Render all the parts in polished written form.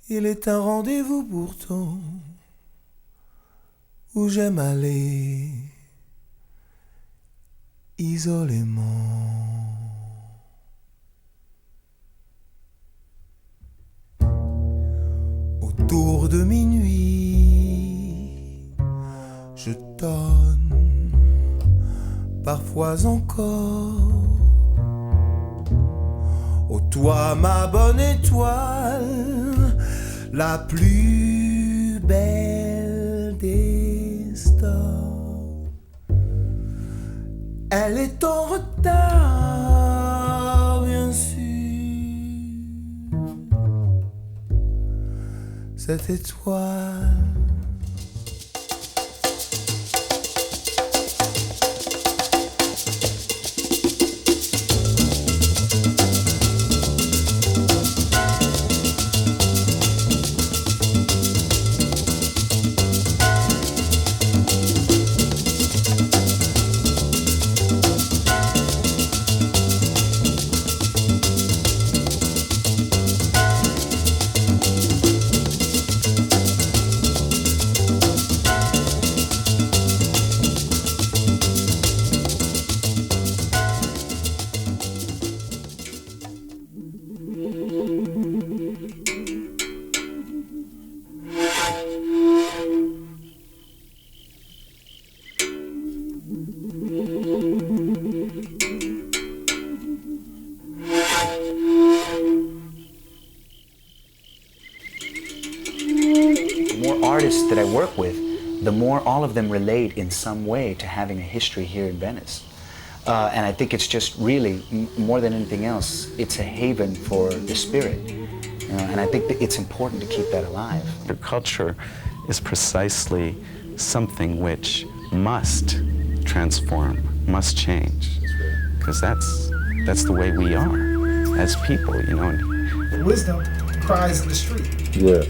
Il est un rendez-vous pourtant où j'aime aller isolément. Autour de minuit, je tonne parfois encore. Ô toi, ma bonne étoile, la plus belle des stars. Elle est en retard, bien sûr. Cette étoile. That I work with, the more all of them relate in some way to having a history here in Venice. And I think it's just really, more than anything else, it's a haven for the spirit. And I think that it's important to keep that alive. Your culture is precisely something which must transform, must change, because that's the way we are as people, you know. Wisdom cries in the street. Yeah.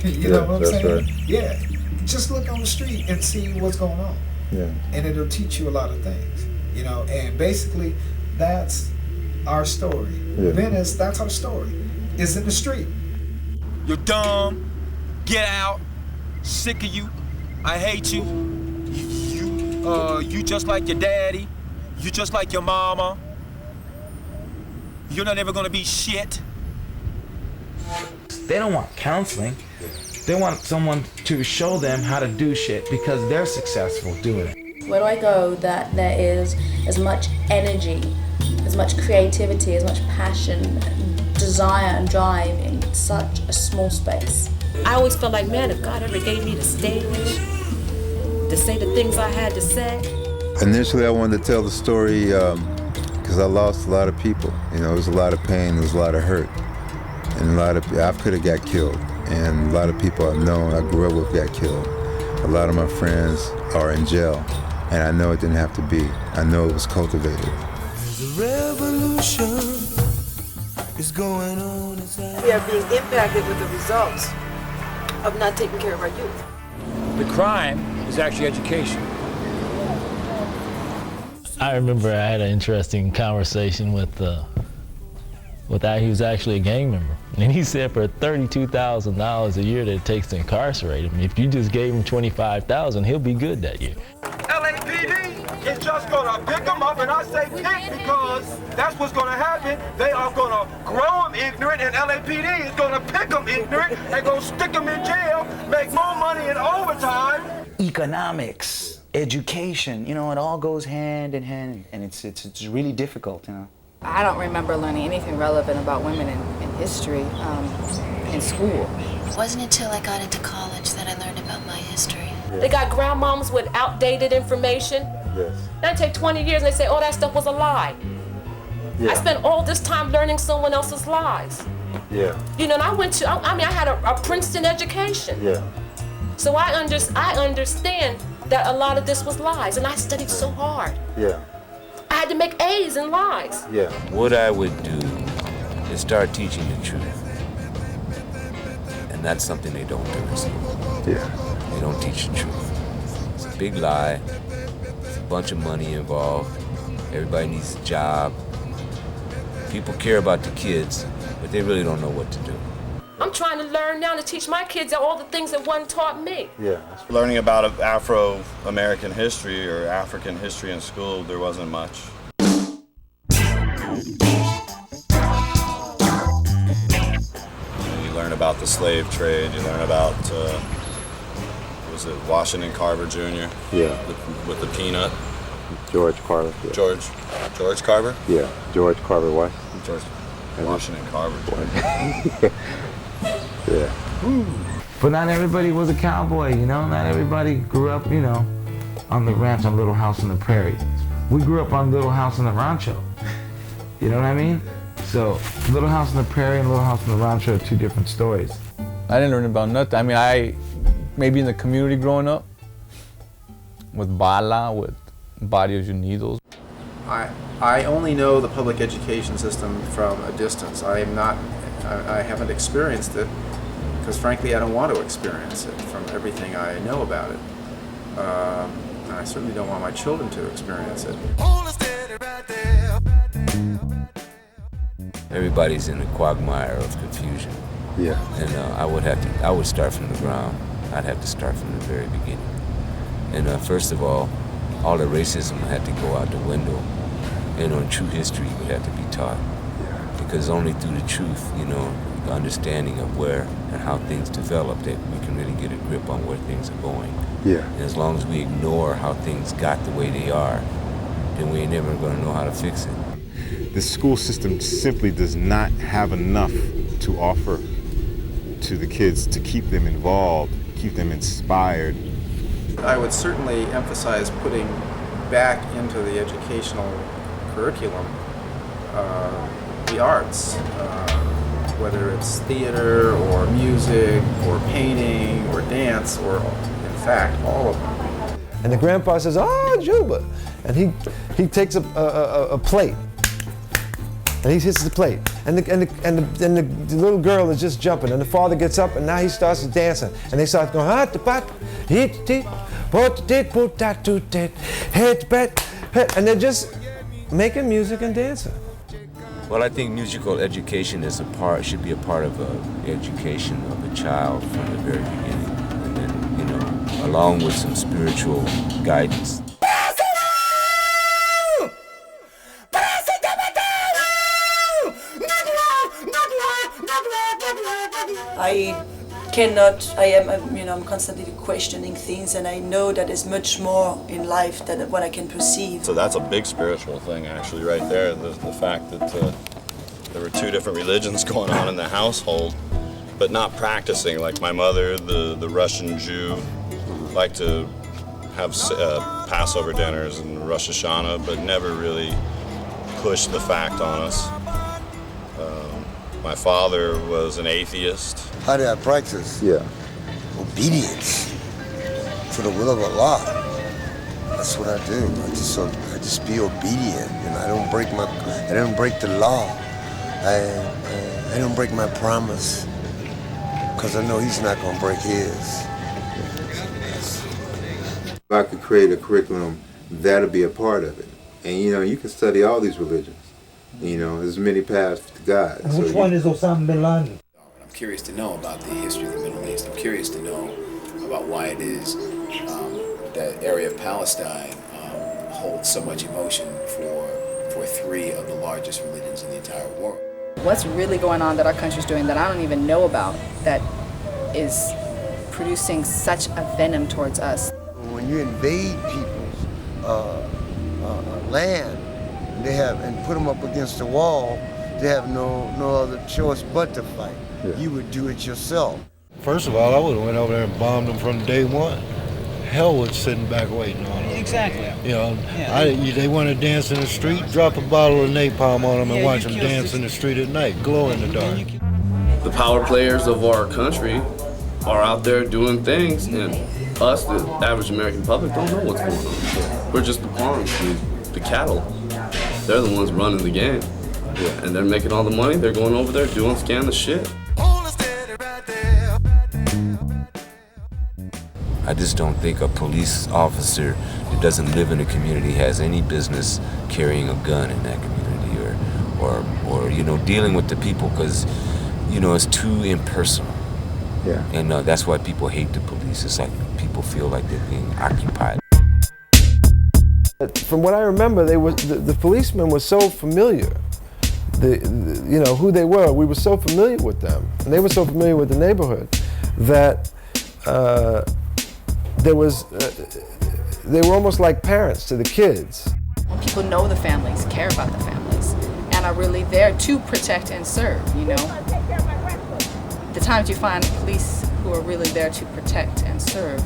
You know what I'm saying? Right. Yeah. Just look on the street and see what's going on. Yeah. And it'll teach you a lot of things. You know, and basically that's our story. Yeah. Venice, that's our story. It's in the street. You're dumb. Get out. Sick of you. I hate you. You just like your daddy. You just like your mama. You're not ever gonna be shit. They don't want counseling. They want someone to show them how to do shit because they're successful doing it. Where do I go that there is as much energy, as much creativity, as much passion, desire and drive in such a small space? I always felt like, man, if God ever gave me the stage to say the things I had to say. Initially, I wanted to tell the story because I lost a lot of people. You know, there was a lot of pain, there was a lot of hurt. And I could have got killed. And a lot of people I've known, I grew up with, got killed. A lot of my friends are in jail. And I know it didn't have to be. I know it was cultivated. There's a revolution is going on inside. We are being impacted with the results of not taking care of our youth. The crime is actually education. I remember I had an interesting conversation with he was actually a gang member. And he said for $32,000 a year that it takes to incarcerate him, if you just gave him $25,000, he'll be good that year. LAPD is just gonna pick them up, and I say pick because that's what's gonna happen. They are gonna grow them ignorant, and LAPD is gonna pick them ignorant and go stick them in jail, make more money in overtime. Economics, education, you know, it all goes hand in hand, and it's really difficult, you know. I don't remember learning anything relevant about women in history in school. It wasn't until I got into college that I learned about my history. They got grandmoms with outdated information. Yes. Then take 20 years and they say, oh, that stuff was a lie. Yeah. I spent all this time learning someone else's lies. Yeah. You know, and I had a Princeton education. Yeah. So I understand that a lot of this was lies, and I studied so hard. Yeah. I had to make A's in lies. Yeah. What I would do is start teaching the truth. And that's something they don't do in school. Yeah. They don't teach the truth. It's a big lie. There's a bunch of money involved. Everybody needs a job. People care about the kids, but they really don't know what to do. I'm trying to learn now to teach my kids all the things that one taught me. Yeah. Learning about Afro-American history or African history in school, there wasn't much. You learn about the slave trade, you learn about, was it Washington Carver Jr.? Yeah. With the peanut. George Carver. Yeah. George Carver? Yeah, George Carver what? George Washington Carver. Yeah. But not everybody was a cowboy, you know? Not everybody grew up, you know, on the ranch on Little House on the Prairie. We grew up on Little House on the Rancho. You know what I mean? So, Little House on the Prairie and Little House on the Rancho are two different stories. I didn't learn about nothing. I mean, maybe in the community growing up, with Bala, with Barrios Unidos. I only know the public education system from a distance. I haven't experienced it because frankly I don't want to experience it from everything I know about it. And I certainly don't want my children to experience it. Everybody's in a quagmire of confusion. Yeah. And I would start from the ground. I'd have to start from the very beginning. And first of all the racism had to go out the window. And on true history would have to be taught. Because only through the truth, you know, the understanding of where and how things develop that we can really get a grip on where things are going. Yeah. And as long as we ignore how things got the way they are, then we ain't never gonna know how to fix it. The school system simply does not have enough to offer to the kids to keep them involved, keep them inspired. I would certainly emphasize putting back into the educational curriculum the arts, whether it's theater or music or painting or dance or, in fact, all of them. And the grandpa says, "Oh, Juba," and he takes a plate and he hits the plate, and the little girl is just jumping, and the father gets up, and now he starts dancing, and they start going, "Ha, pat, hit, tit, put, tit, put, that, to, tit, hit, bet," and they're just making music and dancing. Well, I think musical education should be a part of the education of a child from the very beginning, and then, you know, along with some spiritual guidance. I'm constantly questioning things, and I know that there's much more in life than what I can perceive. So that's a big spiritual thing, actually, right there. The fact that there were two different religions going on in the household, but not practicing. Like my mother, the Russian Jew, liked to have Passover dinners and Rosh Hashanah, but never really pushed the fact on us. My father was an atheist. How did I practice? Yeah. Obedience to the will of Allah. That's what I do. I just be obedient, and I don't break the law. I don't break my promise, because I know He's not going to break His. If I could create a curriculum, that'll be a part of it. And you know, you can study all these religions. You know, there's many paths to God. And which one is Osama bin Laden? I'm curious to know about the history of the Middle East. I'm curious to know about why it is that area of Palestine holds so much emotion for three of the largest religions in the entire world. What's really going on that our country's doing that I don't even know about that is producing such a venom towards us? When you invade people's land, and put them up against the wall, they have no other choice but to fight. Yeah. You would do it yourself. First of all, I would have went over there and bombed them from day one. Hell was sitting back waiting on them. Exactly. You know, they want to dance in the street, drop a bottle of napalm on them and watch them dance in the street at night, glow in the dark. The power players of our country are out there doing things, and us, the average American public, don't know what's going on. We're just the pawns, the cattle. They're the ones running the game. Yeah. And they're making all the money. They're going over there doing scandalous shit. I just don't think a police officer that doesn't live in a community has any business carrying a gun in that community or you know, dealing with the people, because you know, it's too impersonal. Yeah. And that's why people hate the police. It's like people feel like they're being occupied. From what I remember, the policemen were so familiar. You know, who they were. We were so familiar with them, and they were so familiar with the neighborhood that they were almost like parents to the kids. People know the families, care about the families, and are really there to protect and serve, you know. The times you find police who are really there to protect and serve,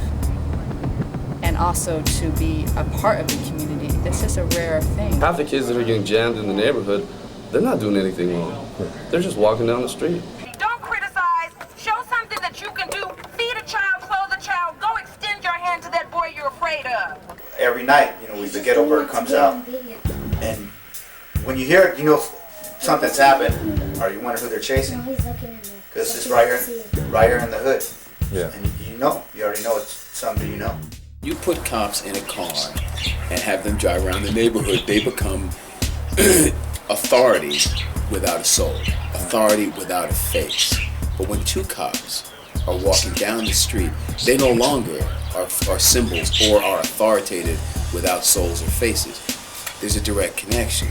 and also to be a part of the community, this is a rare thing. Half the kids that are getting jammed in the neighborhood, they're not doing anything wrong. They're just walking down the street. Don't criticize. Show something that you can do. Feed a child, clothe a child. Go extend your hand to that boy you're afraid of. Every night, you know, the ghetto bird comes out, and when you hear it, you know something's happened, or you wonder who they're chasing, because it's right here in the hood. Yeah. And you already know it's somebody you know. You put cops in a car and have them drive around the neighborhood, they become authority without a soul, authority without a face. But when two cops are walking down the street, they no longer are symbols or are authoritative without souls or faces. There's a direct connection.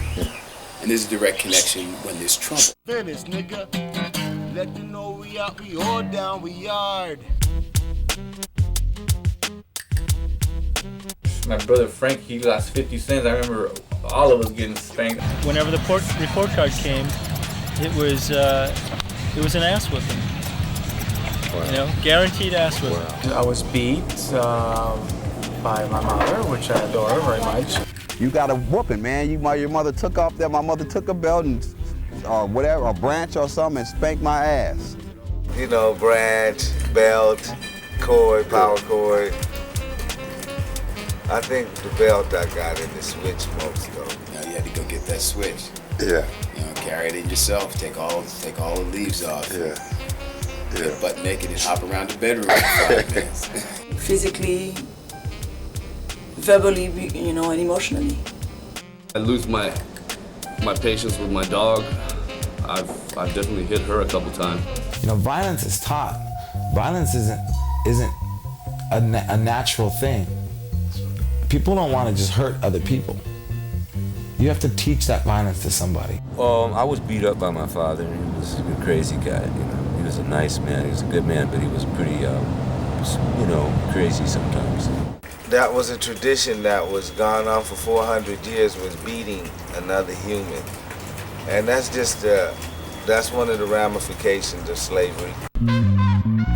And there's a direct connection when there's trouble. Venice, nigga. Let them know we out, we all down, we yard. My brother Frank, he lost 50 cents. I remember all of us getting spanked. Whenever the report card came, it was an ass whipping. Wow. You know, guaranteed ass whipping. Wow. I was beat by my mother, which I adore very much. You got a whooping, man. Your mother took off there. My mother took a belt and whatever, a branch or something, and spanked my ass. You know, branch, belt, cord, power cord. I think the belt I got in the switch most though. Now you had to go get that switch. Yeah. You know, carry it in yourself. Take all the leaves off. Yeah. Get butt naked and hop around the bedroom for 5 minutes. Physically, verbally, you know, and emotionally. I lose my patience with my dog. I've definitely hit her a couple times. You know, violence is taught. Violence isn't a natural thing. People don't want to just hurt other people. You have to teach that violence to somebody. I was beat up by my father, and he was a crazy guy. You know, he was a nice man. He was a good man, but he was pretty, you know, crazy sometimes. That was a tradition that was gone on for 400 years, was beating another human. And that's just, that's one of the ramifications of slavery.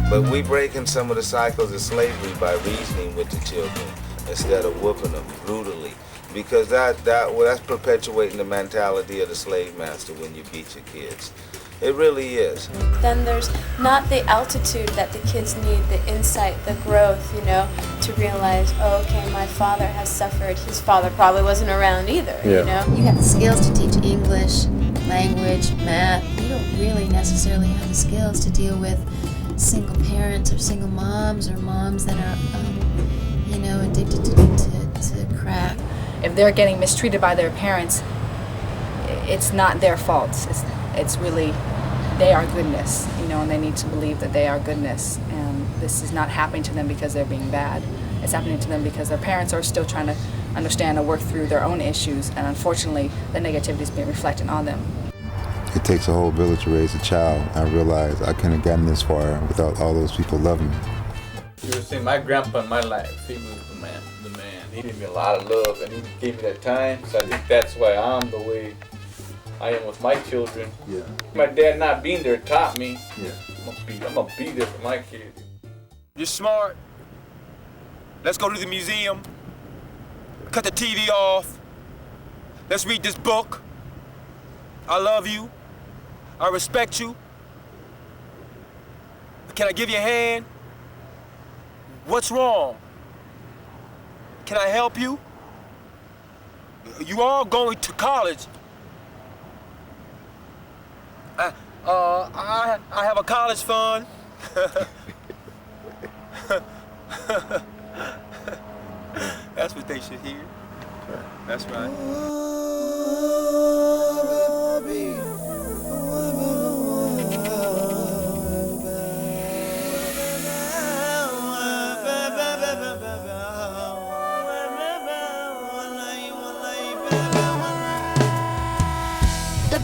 But we breaking some of the cycles of slavery by reasoning with the children instead of whooping them brutally. Because that's perpetuating the mentality of the slave master when you beat your kids. It really is. Then there's not the altitude that the kids need, the insight, the growth, you know, to realize, oh, okay, my father has suffered. His father probably wasn't around either, you know? You have the skills to teach English, language, math. You don't really necessarily have the skills to deal with single parents or single moms or moms that are, you know, addicted to crack. If they're getting mistreated by their parents, it's not their fault. It's really, they are goodness, you know, and they need to believe that they are goodness. And this is not happening to them because they're being bad. It's happening to them because their parents are still trying to understand and work through their own issues. And unfortunately, the negativity is being reflected on them. It takes a whole village to raise a child. I realized I couldn't have gotten this far without all those people loving me. You were saying my grandpa in my life, he was the man. He gave me a lot of love, and he gave me that time. So I think that's why I'm the way I am with my children. Yeah. My dad not being there taught me. Yeah. I'm gonna be there for my kids. You're smart. Let's go to the museum. Cut the TV off. Let's read this book. I love you. I respect you. Can I give you a hand? What's wrong? Can I help you? You all going to college. I have a college fund. That's what they should hear. That's right.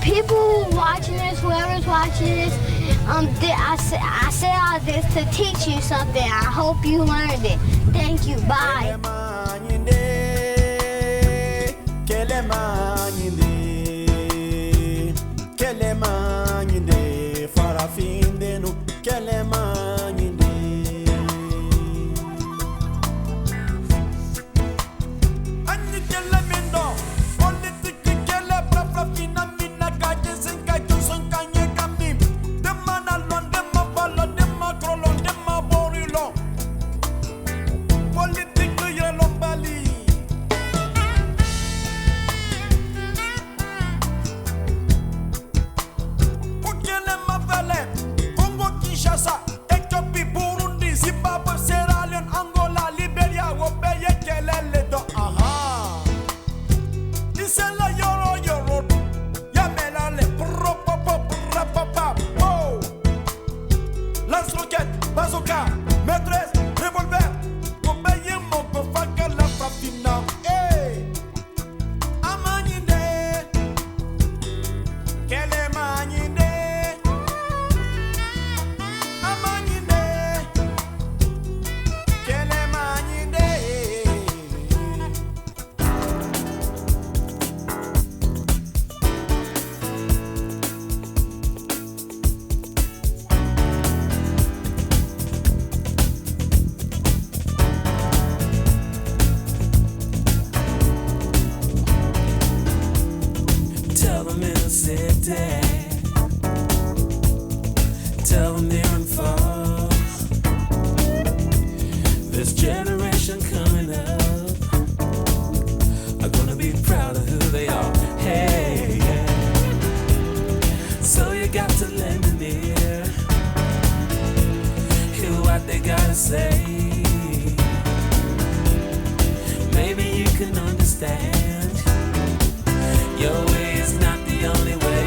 people who watching this, whoever's watching this, I say all this to teach you something. I hope you learned it. Thank you. Bye. Tell them they're on fall. This generation coming up are gonna be proud of who they are. Hey, yeah. So you got to lend an ear, hear what they gotta say. Maybe you can understand. Your way is not the only way.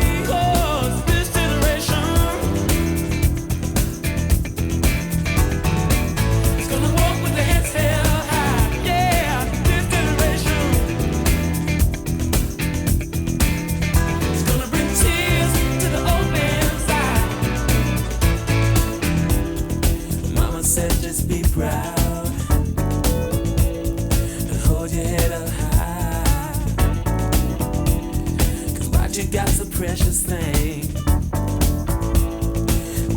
Be proud and hold your head up high, 'cause what you got's a precious thing.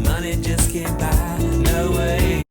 Money just can't buy.